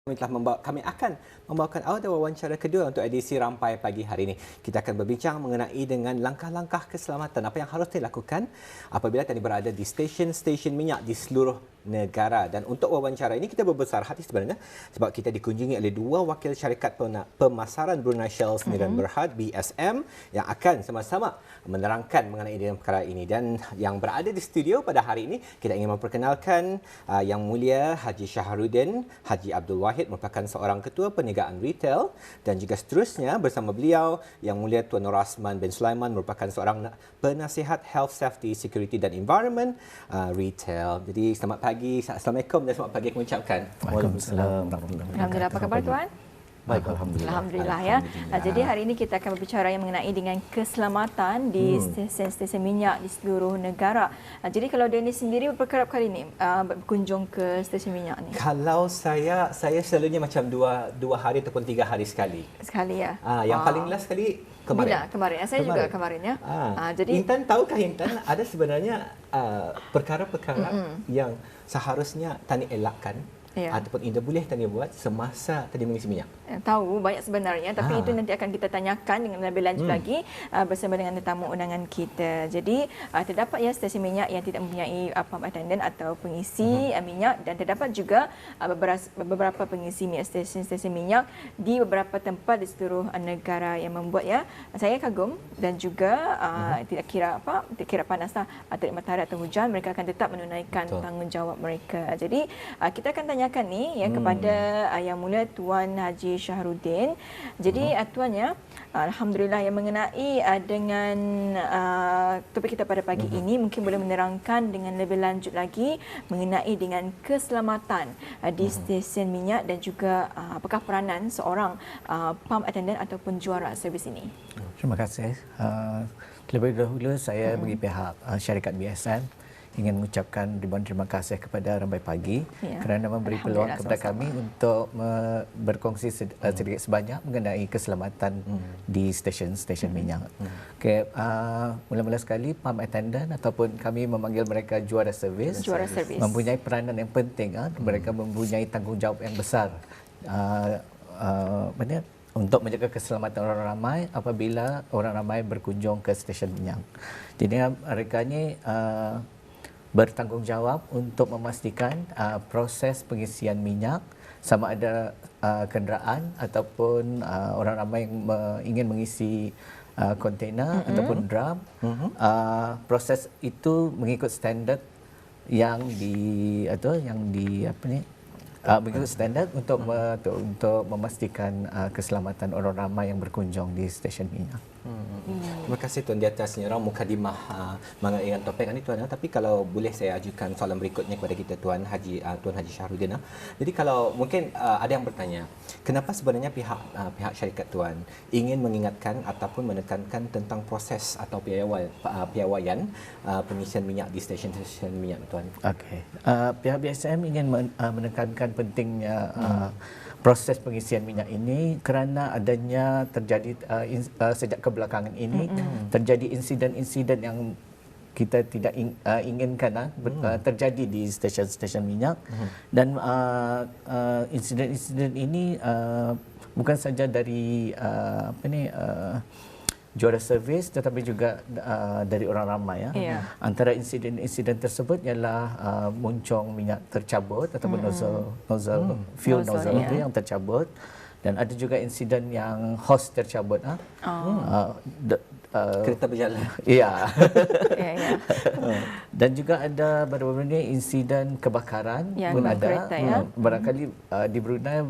Kami akan membawakan audio wawancara kedua untuk edisi Rampai Pagi hari ini. Kita akan berbincang mengenai dengan langkah-langkah keselamatan apa yang harus dilakukan apabila tadi berada di stesen-stesen minyak di seluruh negara. Dan untuk wawancara ini kita berbesar hati sebenarnya sebab kita dikunjungi oleh dua wakil syarikat pemasaran Brunei Shell Sdn Berhad BSM yang akan sama-sama menerangkan mengenai perkara ini. Dan yang berada di studio pada hari ini kita ingin memperkenalkan Yang Mulia Haji Shahruddin Haji Abdul Wahid merupakan seorang ketua perniagaan retail, dan juga seterusnya bersama beliau Yang Mulia Tuan Nur Rasman bin Sulaiman merupakan seorang penasihat Health Safety Security dan Environment retail. Jadi selamat pagi, Assalamualaikum dan selamat pagi aku ucapkan. Waalaikumsalam. Alhamdulillah, apa khabar tuan? Baik, alhamdulillah. Alhamdulillah ya. Jadi hari ini kita akan berbicara yang mengenai dengan keselamatan di stesen-stesen minyak di seluruh negara. Jadi kalau Dennis sendiri berapa kali ni berkunjung ke stesen minyak ni? Kalau saya selalunya macam dua hari ataupun 3 hari sekali. Sekali ya. Yang paling last sekali kemarin. Bila? Kemarin. Saya juga kemarin ya. Jadi Intan, tahukah Intan ada sebenarnya perkara-perkara yang seharusnya tani elakkan ataupun Intan boleh tani buat semasa tani mengisi minyak? Tahu banyak sebenarnya, tapi itu nanti akan kita tanyakan dengan lebih lanjut lagi bersama dengan tetamu undangan kita. Jadi terdapat ya stesen minyak yang tidak mempunyai pump attendant atau pengisi minyak, dan terdapat juga beberapa pengisi minyak, stesen minyak di beberapa tempat di seluruh negara yang membuat ya saya kagum, dan juga tidak kira panaslah terik matahari atau hujan, mereka akan tetap menunaikan tanggungjawab mereka. Jadi kita akan tanyakan ni ya kepada Yang Mulia Tuan Haji Shahruddin. Jadi tuannya, alhamdulillah, yang mengenai dengan topik kita pada pagi ini mungkin boleh menerangkan dengan lebih lanjut lagi mengenai dengan keselamatan di stesen minyak, dan juga apakah peranan seorang pump attendant ataupun juara servis ini. Terima kasih. Terlebih dahulu saya bagi pihak syarikat BSM ingin mengucapkan ribuan terima kasih kepada Rampai Pagi kerana memberi peluang kepada kami untuk berkongsi sedikit sebanyak mengenai keselamatan di stesen-stesen minyak. Okay, mula-mula sekali pump attendant ataupun kami memanggil mereka juara servis mempunyai peranan yang penting. Mereka mempunyai tanggungjawab yang besar untuk menjaga keselamatan orang ramai apabila orang ramai berkunjung ke stesen minyak. Jadi mereka ni bertanggungjawab untuk memastikan proses pengisian minyak, sama ada kenderaan ataupun orang ramai yang ingin mengisi kontainer ataupun drum, proses itu mengikut standard yang mengikut standard untuk memastikan keselamatan orang ramai yang berkunjung di stesen minyak. Terima kasih Tuan di atas mukadimah mengenai topik ini Tuan. Tapi kalau boleh saya ajukan soalan berikutnya kepada kita Tuan Haji Shahruddin. Jadi kalau mungkin ada yang bertanya, kenapa sebenarnya pihak syarikat Tuan ingin mengingatkan ataupun menekankan tentang proses atau piawaian pengisian minyak di stesen-stesen minyak Tuan? Okey. Pihak BSM ingin menekankan pentingnya proses pengisian minyak ini kerana adanya terjadi sejak kebelakangan ini terjadi insiden-insiden yang kita tidak inginkan terjadi di stesen-stesen minyak, dan insiden-insiden ini bukan saja dari juara servis tetapi juga dari orang ramai Antara insiden-insiden tersebut ialah muncung minyak tercabut ataupun fuel nozzle itu yang tercabut, dan ada juga insiden yang hose tercabut. Kereta berjalan. Ya. Dan juga ada baru-baru ini insiden kebakaran pun ada. Barangkali di Brunei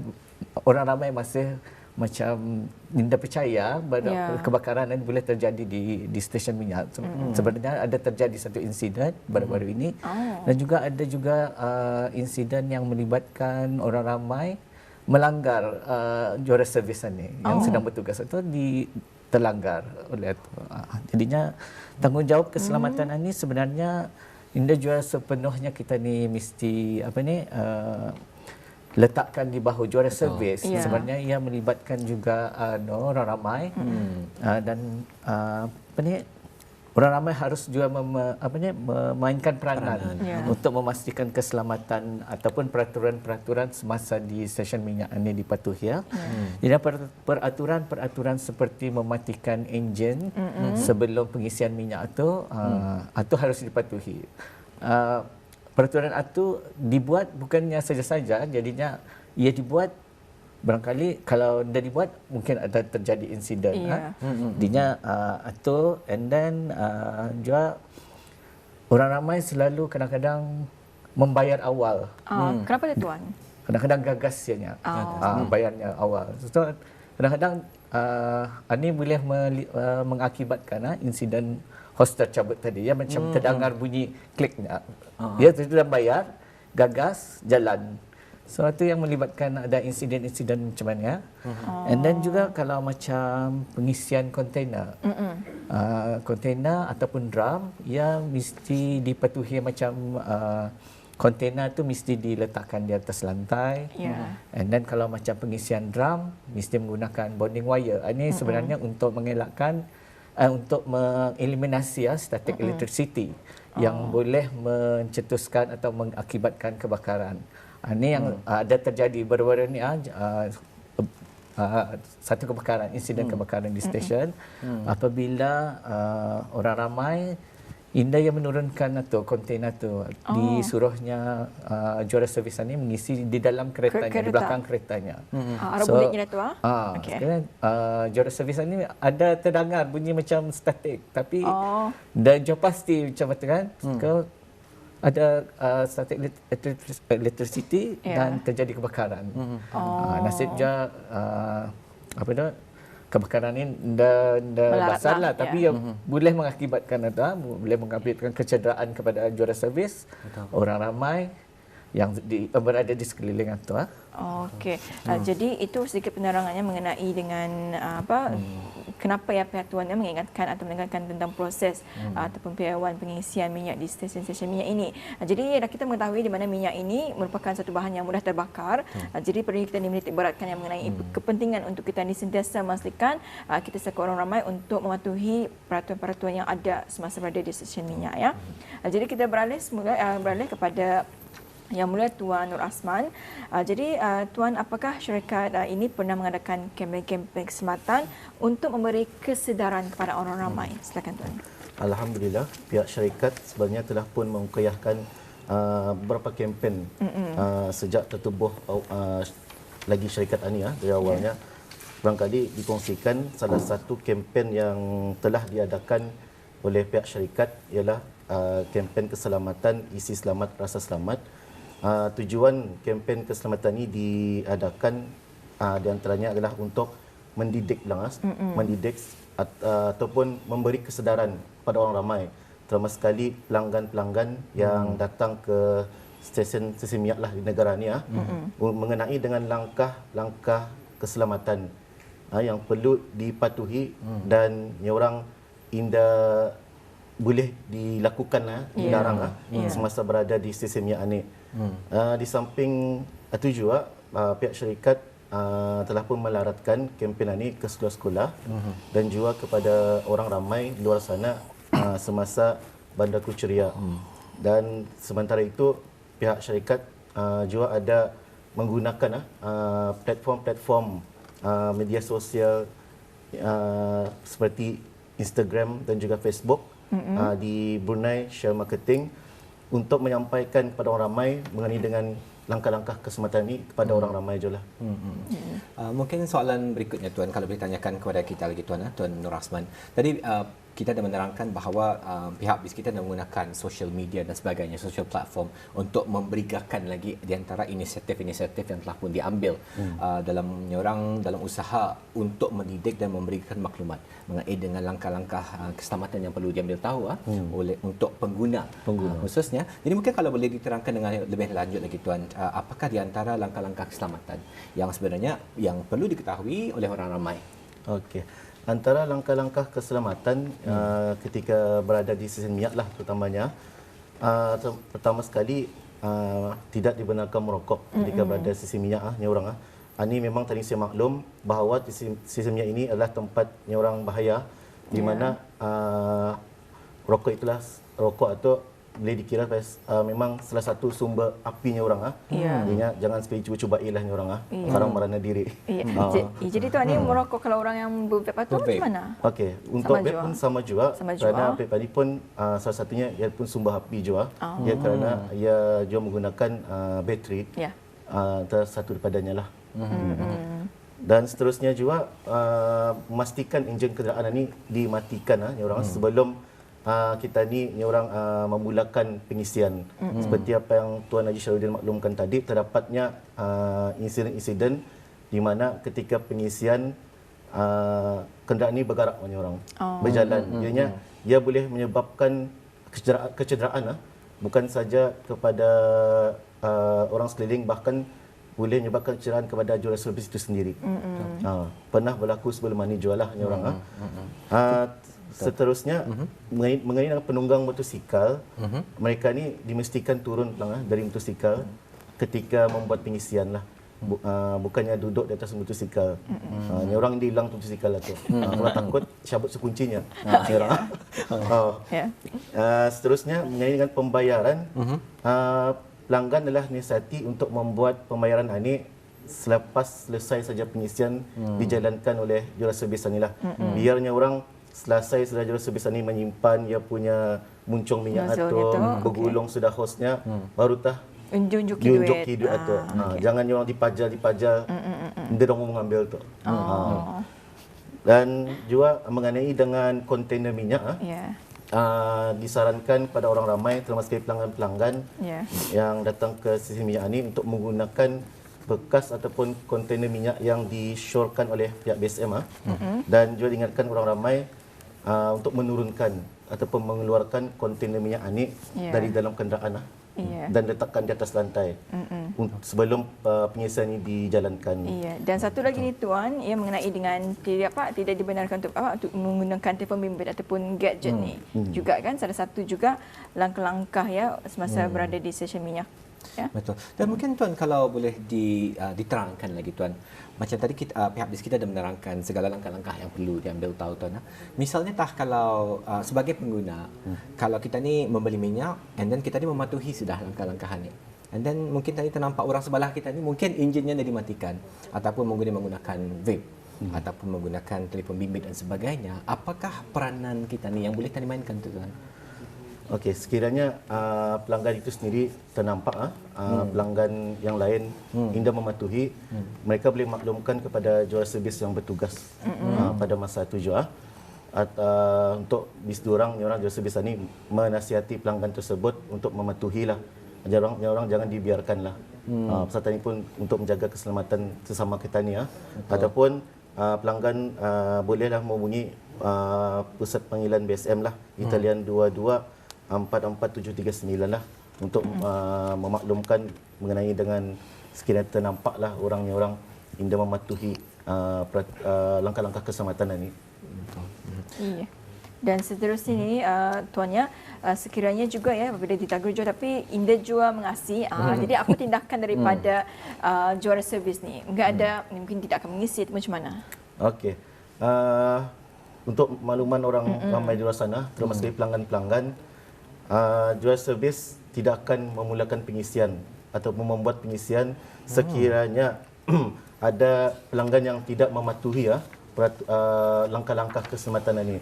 orang ramai masih macam tidak percaya bahawa kebakaran ini boleh terjadi di stesen minyak. Sebenarnya ada terjadi satu insiden baru-baru ini, dan juga ada insiden yang melibatkan orang ramai melanggar juara servis ini yang sedang bertugas itu terlanggar oleh itu. Jadinya tanggungjawab keselamatan ini sebenarnya tidak juga sepenuhnya kita ni mesti letakkan di bahu juara servis. Sebenarnya ia melibatkan juga orang ramai dan orang ramai harus juga memainkan peranan untuk memastikan keselamatan ataupun peraturan-peraturan semasa di stesen minyak ini dipatuhi ya. Jadi peraturan-peraturan seperti mematikan enjin sebelum pengisian minyak itu harus dipatuhi. Peraturan itu dibuat bukannya saja-saja, jadinya ia dibuat barangkali kalau dah dibuat mungkin ada terjadi insiden. Dinya atau and then juga orang ramai selalu kadang-kadang membayar awal. Kenapa dia tuan? Kadang-kadang gagas ianya bayarnya awal. So kadang-kadang ini boleh mengakibatkan insiden hos tercabut tadi ya, macam terdengar bunyi kliknya. Ya sudah bayar, gagas, jalan. So itu yang melibatkan ada insiden-insiden macam mana. And then juga kalau macam pengisian kontainer. Kontainer ataupun drum, ia mesti dipatuhi macam kontainer tu mesti diletakkan di atas lantai. And then kalau macam pengisian drum, mesti menggunakan bonding wire. Ini sebenarnya untuk mengelakkan, untuk mengeliminasi static electricity yang boleh mencetuskan atau mengakibatkan kebakaran. Ini yang ada terjadi baru-baru ni satu kebakaran, insiden kebakaran di stesen apabila orang ramai Indah yang menurunkan kontainer tu disuruhnya juara servis ini mengisi di dalam keretanya, di belakang keretanya. Bunyinya tu juara servis ini ada terdengar bunyi macam statik, tapi dah jauh pasti macam tu kan. Ada static electricity dan terjadi kebakaran. Nasib je kebakaran ini dah besarlah, tapi boleh mengakibatkan kecederaan kepada juara servis, orang ramai yang berada di sekeliling itu. Okey. Jadi itu sedikit penerangannya mengenai dengan kenapa ya pihak tuan mengingatkan atau menekankan tentang proses ataupun piawaian pengisian minyak di stesen-stesen minyak ini. Jadi kita mengetahui di mana minyak ini merupakan satu bahan yang mudah terbakar. Jadi perlu kita menitik beratkan yang mengenai kepentingan untuk kita ini sentiasa memastikan kita sebagai orang ramai untuk mematuhi peraturan-peraturan yang ada semasa berada di stesen minyak ya. Jadi kita beralih kepada Yang Mulia Tuan Nur Azman. Jadi Tuan, apakah syarikat ini pernah mengadakan kempen-kempen keselamatan untuk memberi kesedaran kepada orang ramai? Silakan Tuan. Alhamdulillah, pihak syarikat sebenarnya telah pun mengukayahkan beberapa kempen sejak tertubuh lagi syarikat ini dari awalnya. Barangkali dikongsikan salah satu kempen yang telah diadakan oleh pihak syarikat ialah kempen keselamatan isi selamat rasa selamat. Tujuan kempen keselamatan ini diadakan di antaranya adalah untuk mendidik mendidik ataupun memberi kesedaran pada orang ramai, terutama sekali pelanggan-pelanggan yang datang ke stesen minyak lah di negara ni mengenai dengan langkah-langkah keselamatan yang perlu dipatuhi dan yang orang indah boleh dilakukan dilarang semasa berada di stesen minyak ini. Di samping itu juga pihak syarikat telah pun melaratkan kempen ini ke sekolah-sekolah dan juga kepada orang ramai di luar sana semasa Bandar Kuchuriya. Dan sementara itu pihak syarikat juga ada menggunakan platform-platform media sosial seperti Instagram dan juga Facebook di Brunei Share Marketing untuk menyampaikan kepada orang ramai mengenai dengan langkah-langkah keselamatan ini kepada orang ramai je lah. Mungkin soalan berikutnya Tuan, kalau boleh tanyakan kepada kita lagi Tuan, Tuan Nur Azman. Tadi kita dah menerangkan bahawa pihak BIS kita dah menggunakan social media dan sebagainya, social platform untuk memberikan lagi di antara inisiatif-inisiatif yang telah pun diambil dalam usaha untuk mendidik dan memberikan maklumat mengenai dengan langkah-langkah keselamatan yang perlu diambil tahu oleh untuk pengguna khususnya. Jadi mungkin kalau boleh diterangkan dengan lebih lanjut lagi Tuan, apakah di antara langkah-langkah keselamatan yang sebenarnya yang perlu diketahui oleh orang ramai? Okey. Antara langkah-langkah keselamatan ketika berada di stesen minyak lah terutamanya, pertama sekali tidak dibenarkan merokok ketika berada di stesen minyak ni orang. Ini memang tadi saya maklum bahawa stesen minyak ini adalah tempat yang orang bahaya di mana rokok atau boleh dikira memang salah satu sumber apinya orang Artinya jangan sekali cuba-cuba ilahnya orang sekarang merana diri. Jadi tuan ni merokok kalau orang yang vape atau macam mana? Okey, untuk vape pun sama juga. Kerana vape tadi pun salah satunya ia pun sumber api juga. Ya kerana ia juga menggunakan bateri. Satu daripadanya lah. Dan seterusnya juga memastikan enjin kenderaan ini dimatikan orang sebelum kita ni orang memulakan pengisian. Seperti apa yang Tuan Haji Syahrudin maklumkan tadi, terdapatnya insiden-insiden di mana ketika pengisian kenderaan ini bergerak orang berjalan. Jadinya ia boleh menyebabkan kecederaan bukan saja kepada orang sekeliling, bahkan boleh menyebabkan kecederaan kepada juruservis itu sendiri. Pernah berlaku sebelum ini jualah orang. Seterusnya mengenai dengan penunggang motosikal, mereka ni dimestikan turun dari motosikal ketika membuat pengisian lah. Bukannya duduk di atas motosikal. Orang dia hilang motosikal lah tu. Kalau takut cabut sekuncinya. Seterusnya mengenai dengan pembayaran, pelanggan adalah nasihati untuk membuat pembayaran ini selepas selesai saja pengisian dijalankan oleh juruservis inilah. Biarnya orang selesai sudah juruservis ini menyimpan dia punya muncung minyak atau bergulung sudah hosnya, baru junjuki duit atau jangan orang dipajal dia orang mau mengambil tu. Dan juga mengenai dengan kontainer minyak disarankan pada orang ramai termasuk pelanggan-pelanggan yang datang ke stesen minyak ini untuk menggunakan bekas ataupun kontainer minyak yang disyorkan oleh pihak BSM dan juga diingatkan orang ramai untuk menurunkan ataupun mengeluarkan kontainer minyak ini dari dalam kenderaan dan letakkan di atas lantai sebelum pengisian ini dijalankan. Dan satu lagi ni tuan, ia mengenai dengan tidak dibenarkan untuk menggunakan telefon bimbit ataupun gadget ni juga kan salah satu juga langkah-langkah semasa berada di stesen minyak. Betul. Dan mungkin tuan kalau boleh diterangkan lagi tuan, macam tadi pihak BIS kita dah menerangkan segala langkah-langkah yang perlu diambil tahu tuan. Misalnya kalau sebagai pengguna, kalau kita ni membeli minyak and then kita ni mematuhi sudah langkah-langkah ni. And then mungkin tadi ternampak orang sebelah kita ni mungkin enjinnya dah dimatikan ataupun menggunakan vape ataupun menggunakan telefon bimbit dan sebagainya. Apakah peranan kita ni yang boleh kita mainkan tuan? Okey, sekiranya pelanggan itu sendiri ternampak pelanggan yang lain indah mematuhi, mereka boleh maklumkan kepada juruservis yang bertugas pada masa itu juga. Untuk bis orang juruservis ini menasihati pelanggan tersebut untuk mematuhilah. Orang jangan dibiarkanlah. Peserta ini pun untuk menjaga keselamatan sesama kita ni ataupun pelanggan bolehlah menghubungi pusat panggilan BSM lah, Italian 22 44739 lah untuk memaklumkan mengenai dengan sekiranya ternampaklah orang indah mematuhi langkah-langkah keselamatan ini. Dan seterusnya ni tuannya sekiranya juga apabila ditagur jual tapi indah juga mengasi jadi apa tindakan daripada juruservis ni? Enggak ada mungkin tidak akan mengisi itu macam mana? Okey. Untuk makluman orang ramai di luar sana termasuk pelanggan-pelanggan, juruservis tidak akan memulakan pengisian atau membuat pengisian sekiranya ada pelanggan yang tidak mematuhi langkah-langkah keselamatan ini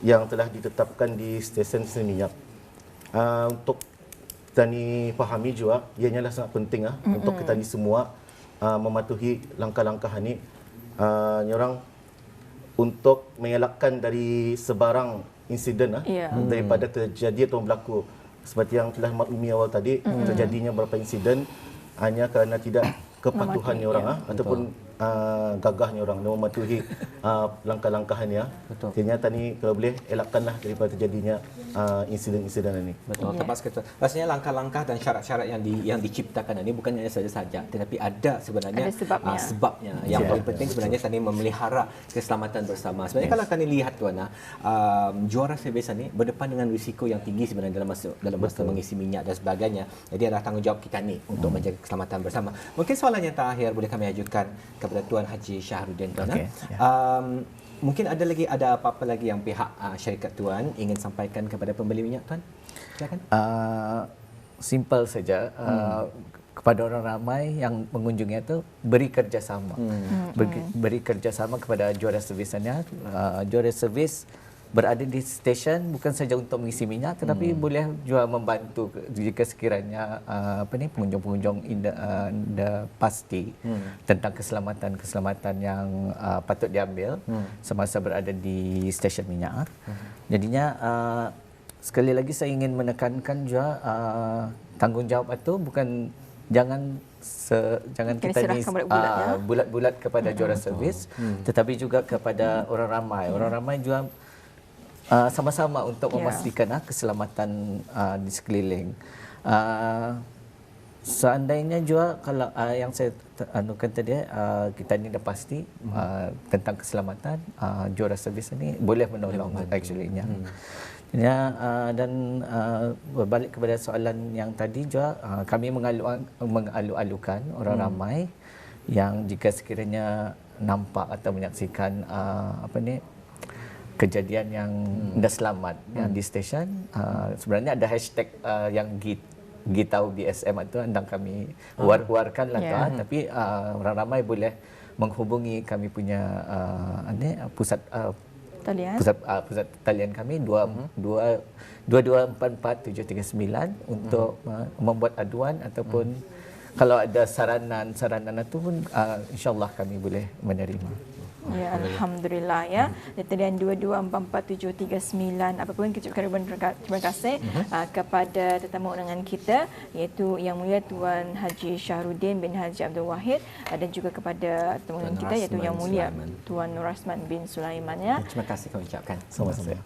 yang telah ditetapkan di stesen minyak. Untuk kita ni fahami juga, ianya sangat penting untuk kita ni semua mematuhi langkah-langkah ini. Orang untuk mengelakkan dari sebarang insiden daripada terjadi atau berlaku seperti yang telah maklumi awal tadi, terjadinya beberapa insiden hanya kerana tidak kepatuhannya orang ataupun gagahnya orang mematuhi langkah-langkahnya. Ternyata ni kalau boleh elakkanlah daripada terjadinya insiden-insiden ini. Betul, tepat sekali. Rasanya langkah-langkah dan syarat-syarat yang diciptakan ini bukan hanya saja-saja tetapi ada sebenarnya sebabnya. Yang paling penting sebenarnya tadi memelihara keselamatan bersama. Sebenarnya kalau kami lihat tuan, juruservis ini berdepan dengan risiko yang tinggi sebenarnya dalam masa mengisi minyak dan sebagainya. Jadi adalah tanggungjawab kita ni untuk menjaga keselamatan bersama. Mungkin soalan yang terakhir boleh kami ajukan kepada Tuan Haji Syahrudin tuan. Mungkin ada apa-apa lagi yang pihak syarikat tuan ingin sampaikan kepada pembeli minyak tuan? Silakan. Simple saja. Kepada orang ramai yang mengunjungi itu beri kerjasama. Beri kerjasama kepada juara servisnya. Juara servis berada di stesen bukan saja untuk mengisi minyak tetapi boleh juga membantu jika sekiranya pengunjung-pengunjung anda pasti tentang keselamatan yang patut diambil semasa berada di stesen minyak. Jadinya sekali lagi saya ingin menekankan juga tanggungjawab itu bukan jangan kita ni bulat-bulat kepada juara servis tetapi juga kepada orang ramai. Orang ramai juga sama-sama untuk memastikan keselamatan di sekeliling. Seandainya juga kalau yang saya anukan tadi kita ni dah pasti tentang keselamatan, juara servis ini boleh menolong actually-nya. Dan berbalik kepada soalan yang tadi juga kami mengalu-alukan orang ramai yang jika sekiranya nampak atau menyaksikan kejadian yang dah selamat yang di stesen, sebenarnya ada hashtag yang Gitau BSM itu hendang kami war-warkanlah tapi orang ramai boleh menghubungi kami punya pusat talian kami 2244 739 untuk membuat aduan ataupun kalau ada saranan itu pun insya-Allah kami boleh menerima. Ya, alhamdulillah ya. Talian 2244 739. Apapun kita ucapkan terima kasih kepada tetamu undangan kita iaitu Yang Mulia Tuan Haji Syahrudin bin Haji Abdul Wahid dan juga kepada tetamu undangan kita iaitu Yang Mulia Tuan Nur Rasman bin Sulaiman ya. Terima kasih kami ucapkan. Sama-sama.